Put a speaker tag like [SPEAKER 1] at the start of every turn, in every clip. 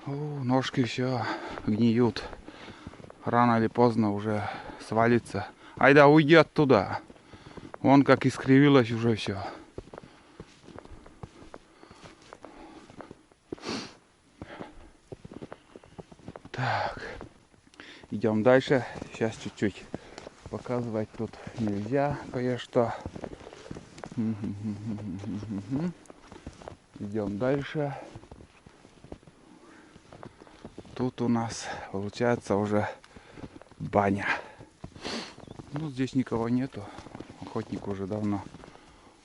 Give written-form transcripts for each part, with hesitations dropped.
[SPEAKER 1] Ножки все гниют. Рано или поздно уже свалится. Айда, уйди оттуда. Вон как искривилось уже все. Так. Идем дальше. Сейчас чуть-чуть показывать тут нельзя кое-что. Идем дальше. Тут у нас получается уже баня. Ну, здесь никого нету. Охотник уже давно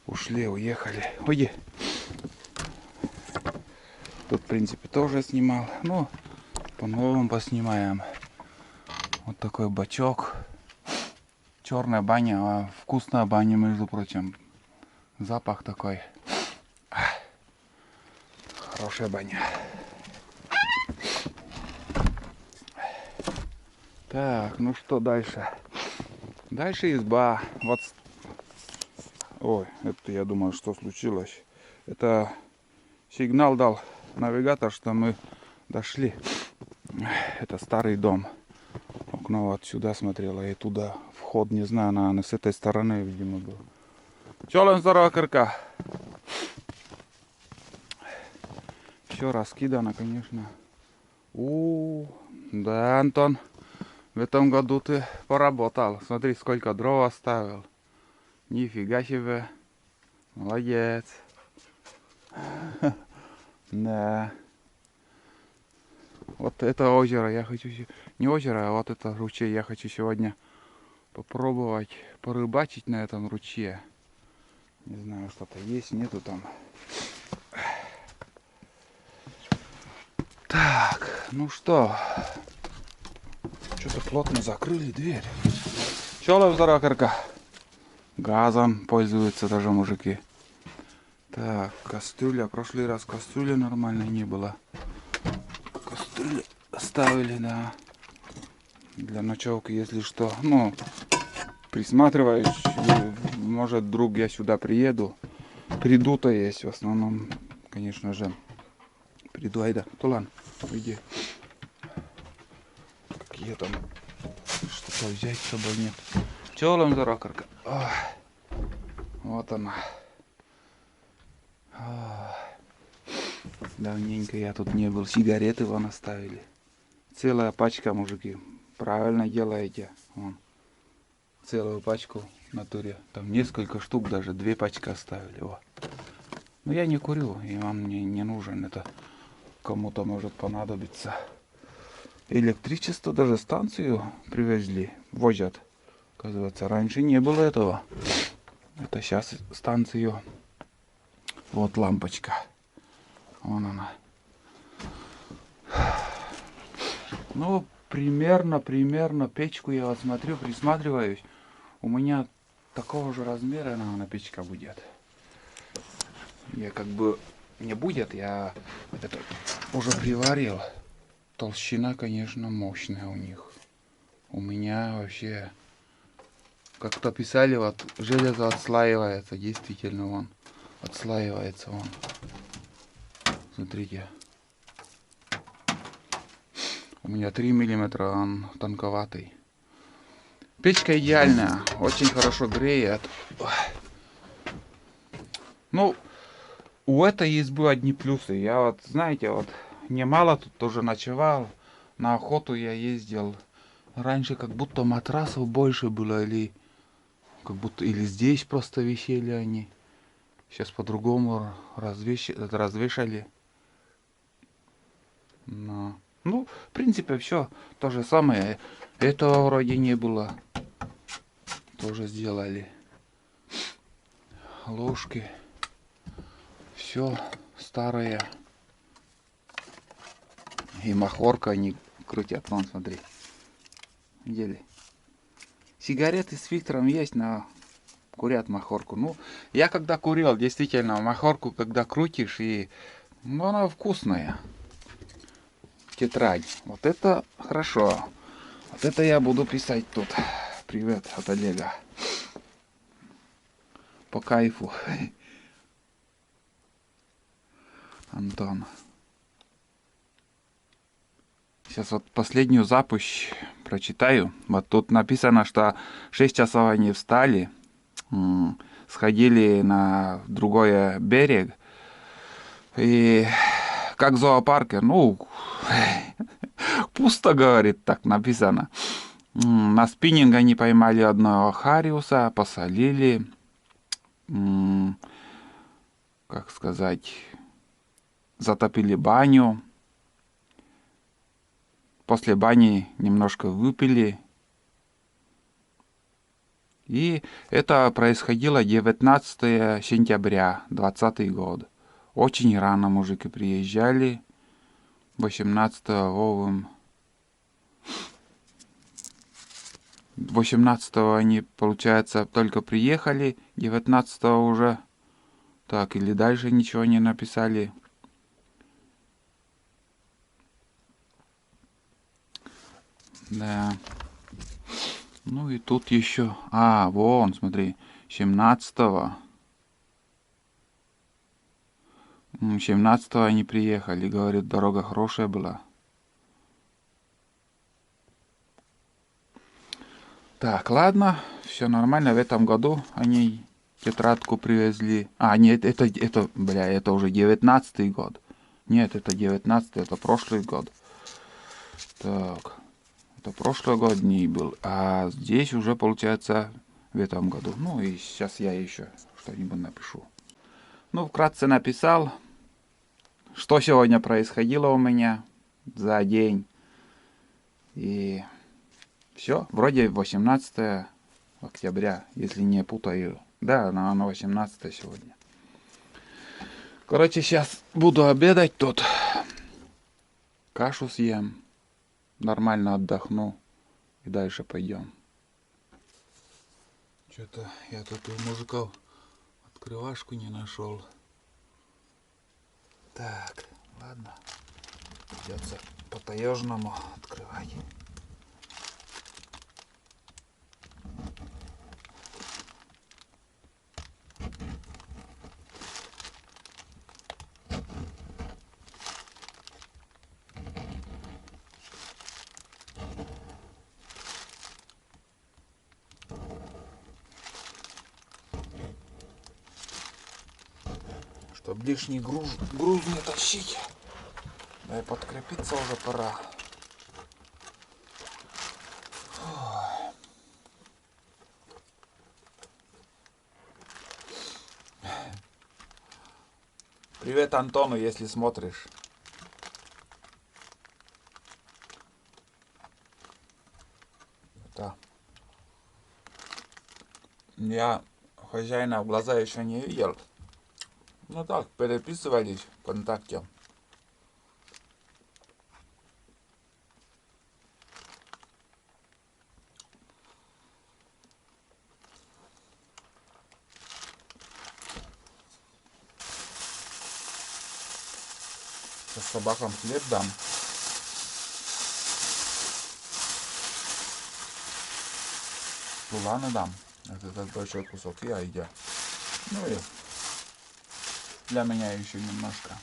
[SPEAKER 1] ушли, уехали. Уйди. Тут, в принципе, тоже снимал. Ну, по-новому поснимаем. Вот такой бачок. Черная баня, а вкусная баня, между прочим. Запах такой. Хорошая баня. Так, ну что дальше? Дальше изба. Вот. Ой, это я думаю, что случилось. Это сигнал дал навигатор, что мы дошли. Это старый дом. Окно вот сюда смотрело и туда. Вход, не знаю, наверное, с этой стороны, видимо, был. Чё, здорово, кырка. Все раскидано, конечно. Да, Антон, в этом году ты поработал. Смотри, сколько дров оставил. Нифига себе. Молодец. Да. Вот это озеро я хочу... Не озеро, а вот это ручей я хочу сегодня попробовать порыбачить на этом ручье. Не знаю, что-то есть, нету там. Так, ну что? Что-то плотно закрыли дверь. Чё, заракарка? Газом пользуются даже мужики. Так, кастрюля. Прошлый раз кастрюли нормально не было. Кастрюли ставили, да. Для ночевки, если что. Ну, присматриваюсь. Может, вдруг я сюда приеду. Приду-то есть в основном, конечно же. Приду, айда. Тулан, уйди. Какие там... Что-то взять с собой нет. Чё, ламзаракарка? Вот она. Давненько я тут не был. Сигареты вон оставили. Целая пачка, мужики. Правильно делаете. Вон. Целую пачку в натуре. Там несколько штук даже. 2 пачки оставили. Вот. Но я не курю. И он мне не нужен. Это кому-то может понадобиться. Электричество, даже станцию привезли. Возят. Оказывается, раньше не было этого. Это сейчас станцию. Вот лампочка. Вон она. Ну, примерно печку я вот смотрю, присматриваюсь. У меня такого же размера, наверное, печка будет. Я как бы не будет, я это уже приварил. Толщина, конечно, мощная у них. У меня вообще, как-то писали, вот железо отслаивается, действительно, вон, отслаивается, вон. Смотрите. У меня 3 миллиметра, он тонковатый. Печка идеальная, очень хорошо греет. Ну, у этой избы одни плюсы. Я вот, знаете, вот немало тут тоже ночевал. На охоту я ездил. Раньше как будто матрасов больше было, или как будто или здесь просто висели они. Сейчас по-другому развешали. Но... Ну, в принципе, все то же самое. Этого вроде не было. Тоже сделали. Ложки. Все старое. И махорка они крутят. Вон, смотри. Видели? Сигареты с фильтром есть, но курят махорку. Ну, я когда курил, действительно, махорку, когда крутишь, и ну, она вкусная. Тетрадь. Вот это хорошо. Вот это я буду писать тут. Привет от Олега. По кайфу. Антон. Сейчас вот последнюю запись прочитаю. Вот тут написано, что 6 часов они встали, сходили на другой берег. И как зоопарке, ну, пусто, говорит, так написано. На спиннинг они поймали одного хариуса, посолили, как сказать, затопили баню. После бани немножко выпили. И это происходило 19 сентября 20 год. Очень рано мужики приезжали. 18-го 18-го они, получается, только приехали. 19-го уже. Так, или дальше ничего не написали. Да. Ну и тут еще... А, вон, смотри. 17-го. 17-го они приехали. Говорит, дорога хорошая была. Так, ладно. Все нормально. В этом году они тетрадку привезли. А, нет, это уже 19-й год. Нет, это 19-й, это прошлый год. Так. Это прошлый год дней был, а здесь уже получается в этом году. Ну и сейчас я еще что-нибудь напишу. Ну, вкратце написал, что сегодня происходило у меня за день. И все, вроде 18 октября, если не путаю. Да, на 18 сегодня. Короче, сейчас буду обедать тут. Кашу съем. Нормально отдохну. И дальше пойдем. Что-то я тут у мужиков открывашку не нашел. Так, ладно. Придется по-таежному открывать. Чтоб лишний груз не тащить. Да и подкрепиться уже пора. Привет Антону, если смотришь. Да. Я хозяина в глаза еще не видел. Ну так, переписывались ВКонтакте. Сейчас собакам хлеб дам. Луланы дам. Это этот большой кусок я едя. Ну и для меня еще немножко.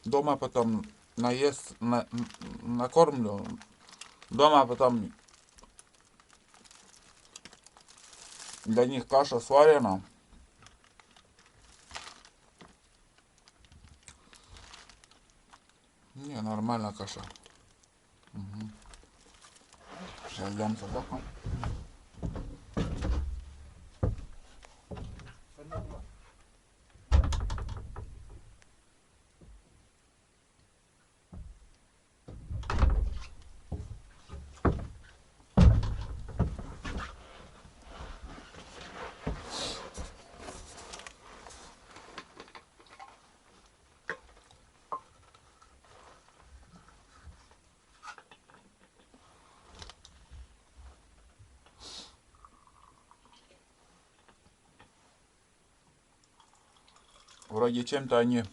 [SPEAKER 1] Дома потом накормлю. Дома потом для них каша сварена. Не, нормально каша. Угу. Сейчас дам собакам. Вроде чем-то они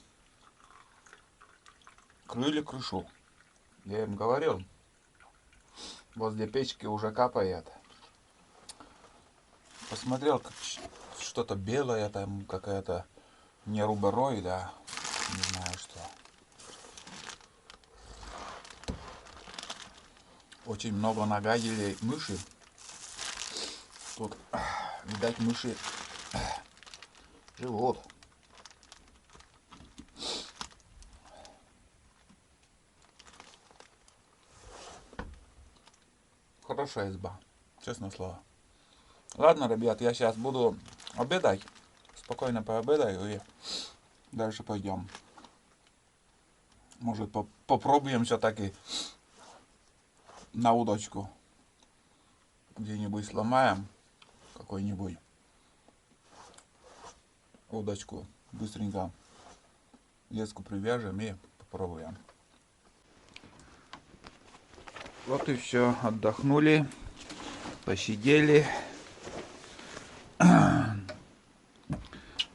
[SPEAKER 1] крыли крышу. Я им говорил. Возле печки уже капает. Посмотрел, как что-то белое там какая-то Не руберой, да. Не знаю что. Очень много нагадили мыши. Тут, видать, мыши живут. Хорошая изба, честное слово. Ладно, ребят, я сейчас буду обедать. Спокойно пообедаю и дальше пойдем. Может, попробуем все-таки на удочку. Где-нибудь сломаем какой-нибудь удочку. Быстренько леску привяжем и попробуем. Вот и все. Отдохнули. Посидели.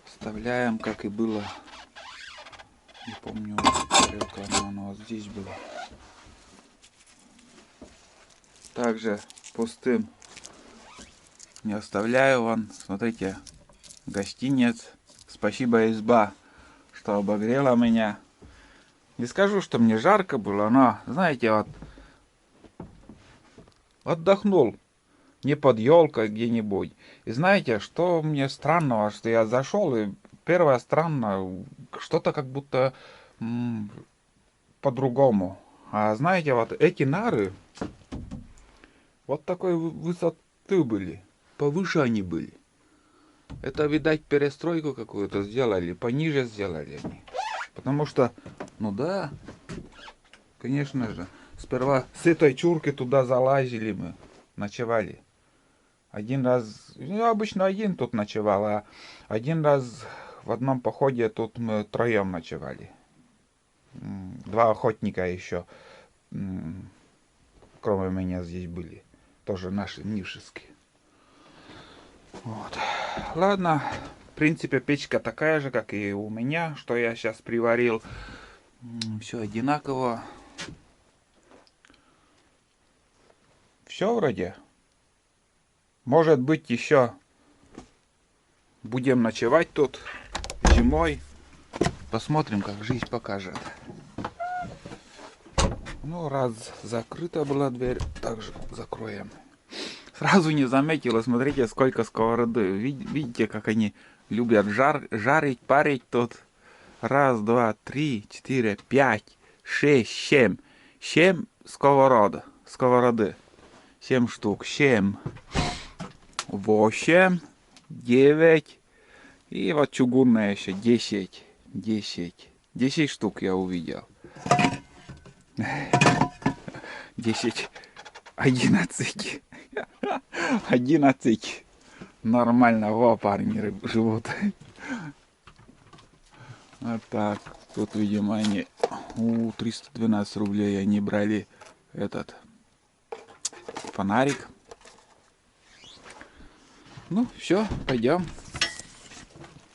[SPEAKER 1] Вставляем, как и было. Не помню, тарелка, но вот здесь было. Также пустым не оставляю вам. Смотрите, гостиниц. Спасибо, изба, что обогрела меня. Не скажу, что мне жарко было, но, знаете, вот отдохнул. Не под елкой где-нибудь. И знаете, что мне странного, что я зашел, и первое странно, что-то как будто по-другому. А знаете, вот эти нары вот такой высоты были, повыше они были. Это, видать, перестройку какую-то сделали, пониже сделали они. Потому что, ну да, конечно же, сперва с этой чурки туда залазили мы, ночевали. Один раз, ну, обычно один тут ночевал, а один раз в одном походе тут мы троем ночевали. Два охотника еще, кроме меня, здесь были. Тоже наши нишеские. Вот. Ладно, в принципе, печка такая же, как и у меня, что я сейчас приварил. Все одинаково. Все вроде. Может быть, еще будем ночевать тут зимой. Посмотрим, как жизнь покажет. Ну, раз закрыта была дверь, также закроем. Сразу не заметила, смотрите, сколько сковороды. Видите, как они любят жарить, парить тут. Раз, два, три, четыре, пять, шесть, семь. 7 сковороды. 7 штук. 7, 8, 9. И вот чугунная еще 10. 10 штук я увидел. 10. 11. 11. Нормально, во, парни живут. Вот так. Тут, видимо, они 312 рублей они брали этот фонарик. Ну, все, пойдем.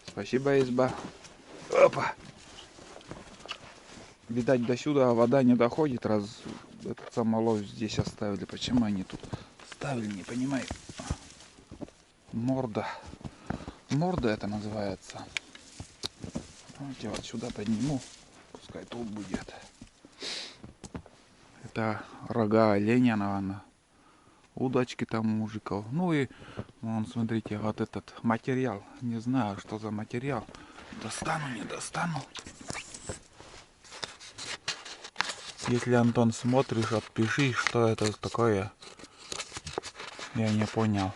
[SPEAKER 1] Спасибо, изба. Опа. Видать, до сюда вода не доходит, раз этот самолов здесь оставили. Почему они тут ставили, не понимаю. Морда. Морда это называется. Давайте вот сюда подниму. Пускай тут будет. Это рога оленя, наверное. Удочки там у мужиков. Ну и вон, смотрите, вот этот материал. Не знаю, что за материал. Достану, не достану. Если, Антон, смотришь, отпиши, что это такое. Я не понял.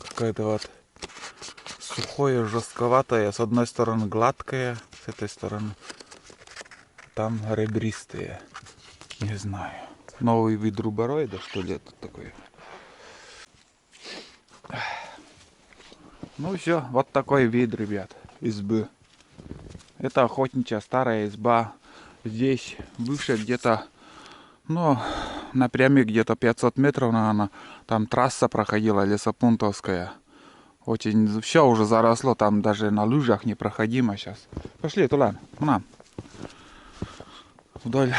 [SPEAKER 1] Какое-то вот сухое, жестковатое. С одной стороны гладкое, с этой стороны там ребристые. Не знаю. Новый вид рубероида, что ли, это такое? Ну все, вот такой вид, ребят, избы. Это охотничья старая изба. Здесь бывшая где-то, ну, напрямик где-то 500 метров, наверное. Там трасса проходила, лесопунктовская. Очень, все уже заросло, там даже на лыжах непроходимо сейчас. Пошли туда, к нам. Вдоль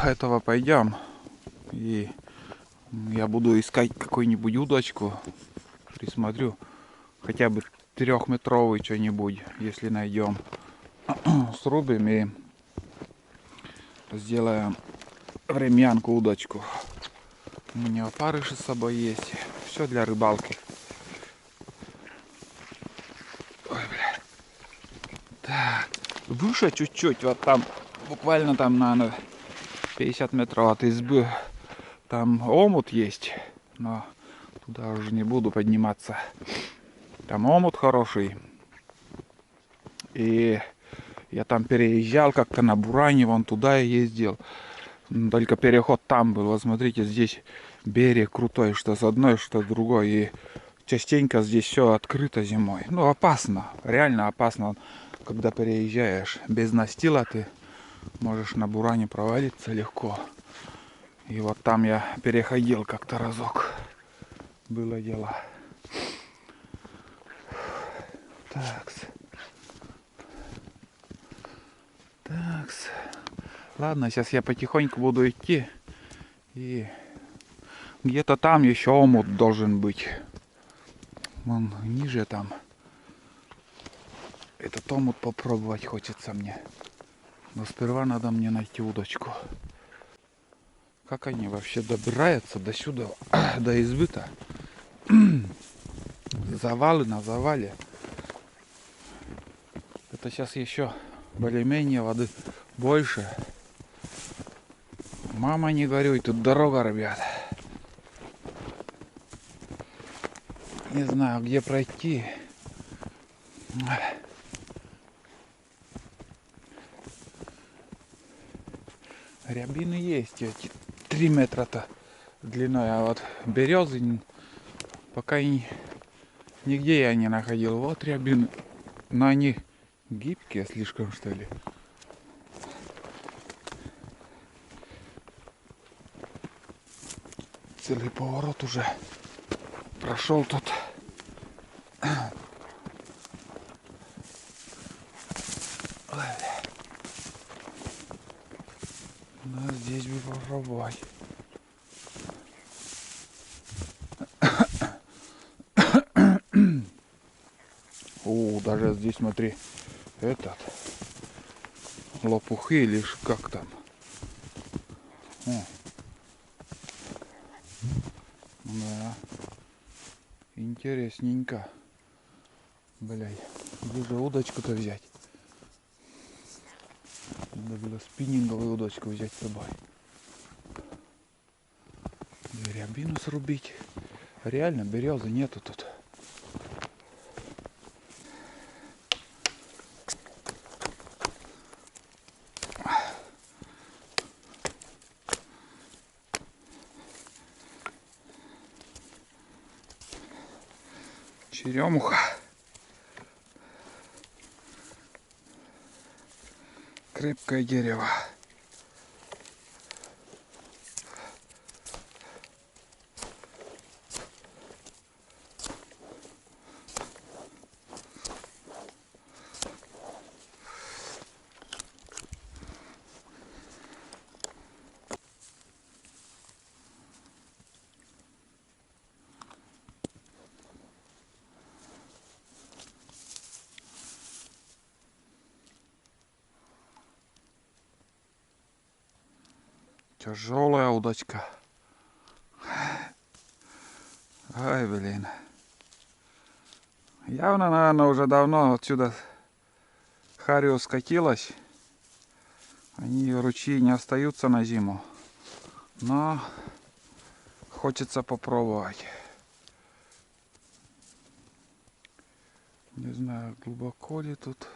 [SPEAKER 1] этого пойдем. И я буду искать какую-нибудь удочку. Присмотрю. Хотя бы 3-метровый что-нибудь, если найдем. срубим и сделаем времянку, удочку. У меня опарыши с собой есть. Все для рыбалки. Ой, бля. Так, выше чуть-чуть, вот там, буквально там, наверное, 50 метров от избы, там омут есть, но туда уже не буду подниматься. Там омут хороший. И я там переезжал как-то на Буране, вон туда и ездил. Только переход там был. Вот смотрите, здесь берег крутой, что с одной, что с другой. И частенько здесь все открыто зимой. Ну, опасно, реально опасно. Когда переезжаешь без настила, ты можешь на Буране провалиться легко. И вот там я переходил как-то разок. Было дело. Такс. Такс. Ладно, сейчас я потихоньку буду идти. И где-то там еще омут должен быть. Вон ниже там. Этот омут попробовать хочется мне. Но сперва надо мне найти удочку. Как они вообще добираются до сюда, до избы-то? Завалы на завале. Это сейчас еще более-менее воды больше. Мама, не горюй, тут дорога, ребят. Не знаю, где пройти. Рябины есть, эти 3 метра-то длиной, а вот березы пока нигде я не находил. Вот рябины, но они гибкие слишком, что ли. Целый поворот уже прошел тут. Но здесь бы попробовать. О, даже здесь, смотри, этот лопухи или как там. О. Да. Интересненько. Блядь, где же удочку-то взять? Надо было спиннинговую удочку взять с собой. Рябину срубить. Реально березы нету тут. Черемуха. Крепкое дерево. Тяжелая удочка. Ай, блин. Явно, наверное, уже давно отсюда харио скатилась. Они ручьи не остаются на зиму. Но хочется попробовать. Не знаю, глубоко ли тут.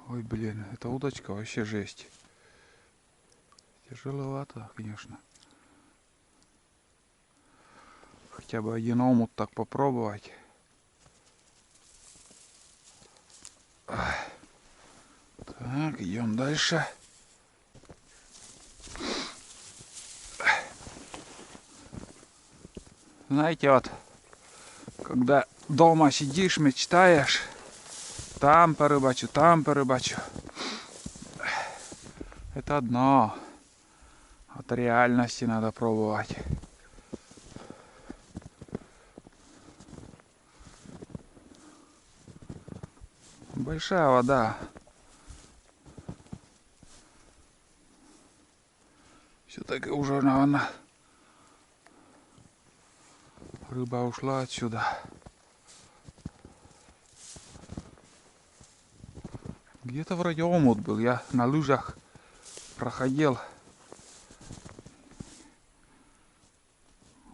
[SPEAKER 1] Ой, блин, эта удочка вообще жесть. Тяжеловато, конечно. Хотя бы один омут так попробовать. Так, идем дальше. Знаете, вот, когда дома сидишь, мечтаешь, там порыбачу, там порыбачу. Это одно. От реальности надо пробовать. Большая вода. Все-таки уже, наверное, рыба ушла отсюда. Где-то вроде омут был. Я на лыжах проходил.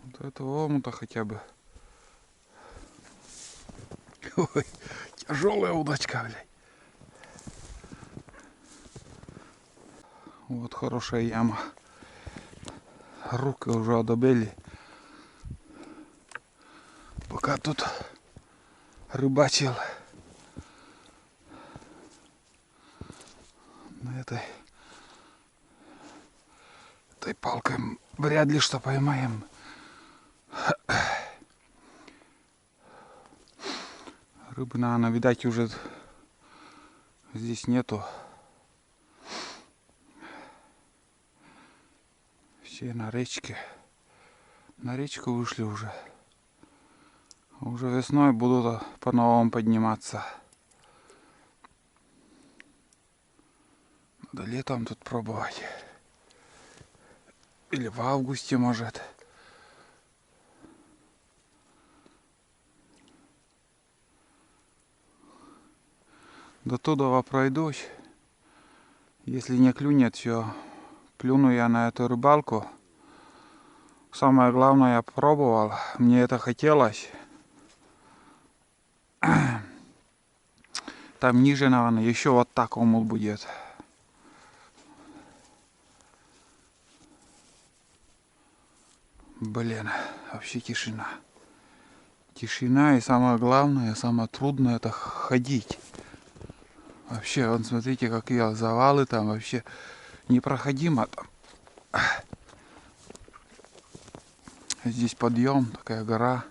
[SPEAKER 1] Вот этого омута хотя бы. Ой, тяжелая удочка, блядь. Вот хорошая яма. Руки уже одобели. Пока тут рыбачил на этой палкой вряд ли что поймаем. Рыбы, наверное, видать, уже здесь нету. Все на речке. На речку вышли уже. Уже весной будут по-новому подниматься. Надо летом тут пробовать. Или в августе, может. До туда пройдусь. Если не клюнет, все, плюну я на эту рыбалку. Самое главное, я пробовал. Мне это хотелось. Там ниже, наверное, еще вот так омут будет. Блин, вообще тишина. Тишина, и самое главное, самое трудное — это ходить. Вообще, вон смотрите, какие завалы там, вообще непроходимо там. Здесь подъем, такая гора.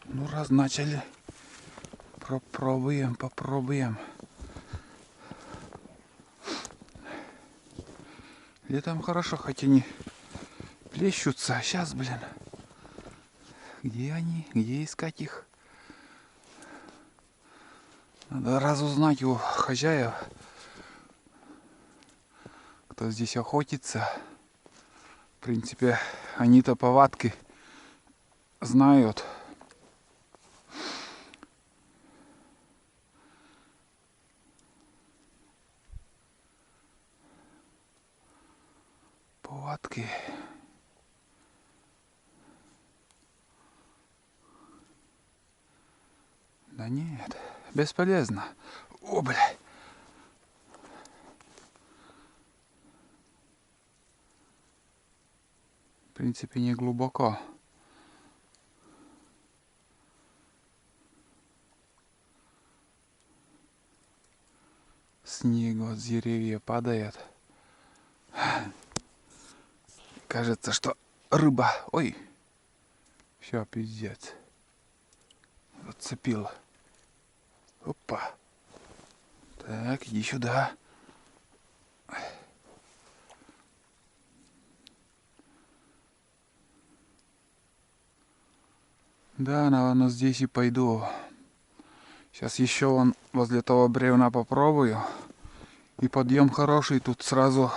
[SPEAKER 1] Ну, раз начали, попробуем. Летом хорошо, хоть они плещутся, а сейчас, блин, где они, где искать их? Надо разузнать у хозяев, кто здесь охотится. В принципе, они-то повадки знают. Повадки. Да нет, бесполезно. О, блядь. В принципе, не глубоко. Снег вот с деревьев падает. Кажется, что рыба. Ой. Все, пиздец. Зацепил. Опа. Так, иди сюда. Да, наверное, здесь и пойду. Сейчас еще вон возле того бревна попробую. И подъем хороший. Тут сразу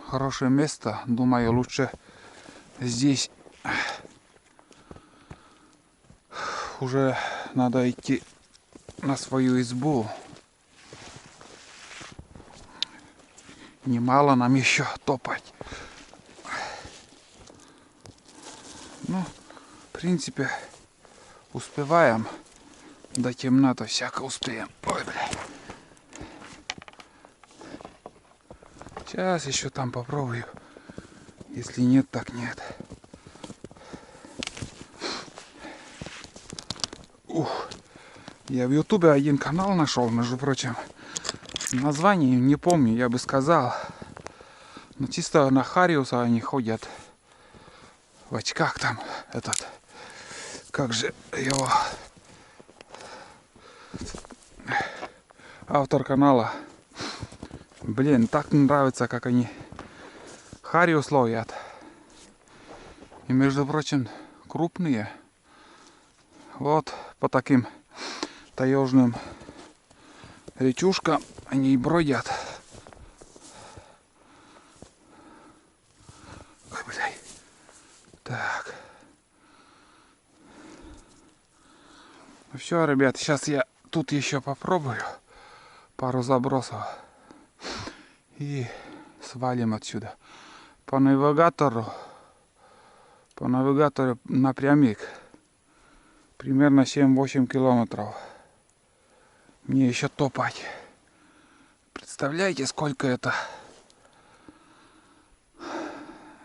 [SPEAKER 1] хорошее место. Думаю, лучше здесь уже надо идти на свою избу. Немало нам еще топать. Ну, в принципе, успеваем. До темноты всяко успеем. Ой, блядь. Сейчас еще там попробую. Если нет, так нет. Ух. Я в Ютубе один канал нашел, между прочим. Название не помню, я бы сказал. Но чисто на Хариуса они ходят. В очках там этот. Как же его... Автор канала. Блин, так нравится, как они Хариус ловят. И, между прочим, крупные. Вот по таким таежным речушкам они и бродят. Ой, блядь. Так. Ну все, ребят, сейчас я тут еще попробую пару забросов. И свалим отсюда. По навигатору напрямик. Примерно 7-8 километров. Мне еще топать. Представляете, сколько это?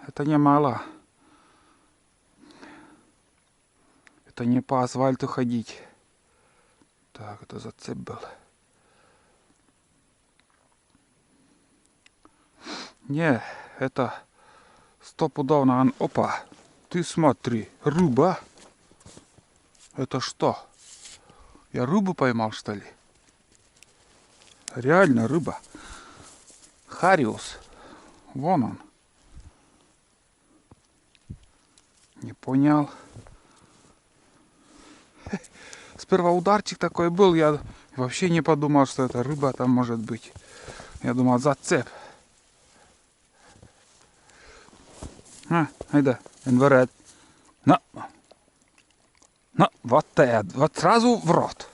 [SPEAKER 1] Это немало. Это не по асфальту ходить. Так, это зацеп был. Не, это стопудовно. Опа, ты смотри, рыба. Это что? Я рыбу поймал, что ли? Реально рыба. Хариус. Вон он. Не понял. Сперва ударчик такой был, я вообще не подумал, что это рыба там может быть. Я думал, зацеп. Айда, инварет. На, вот это, вот сразу в рот.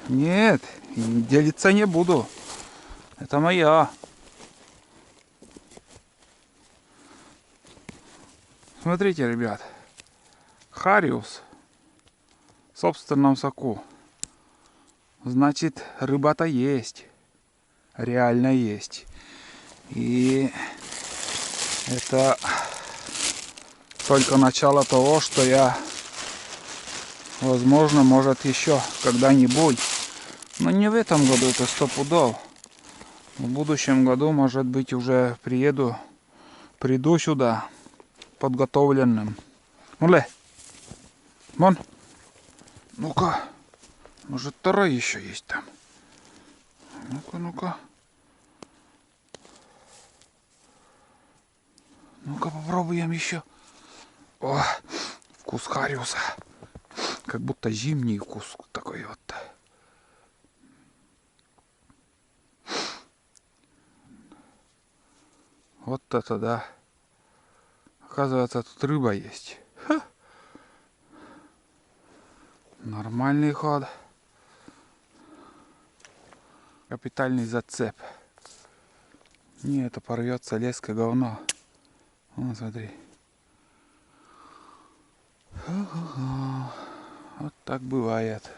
[SPEAKER 1] Нет, делиться не буду. Это моя. Смотрите, ребят. Хариус в собственном соку. Значит, рыба-то есть. Реально есть. И это только начало того, что я, возможно, может еще когда-нибудь, но не в этом году, это 100 пудов. В будущем году, может быть, уже приду сюда подготовленным. Муле, вон, ну-ка, может, второй еще есть там. Ну-ка, ну-ка. Ну-ка, попробуем еще. О, вкус хариуса. Как будто зимний вкус такой вот. Вот это да. Оказывается, тут рыба есть. Ха. Нормальный ход. Капитальный зацеп. Не, это порвется леска говно. Вон, смотри. Вот так бывает.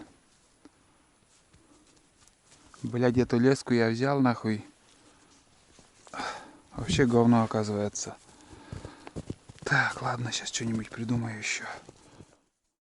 [SPEAKER 1] Блядь, эту леску я взял нахуй. Вообще говно оказывается. Так, ладно, сейчас что-нибудь придумаю еще.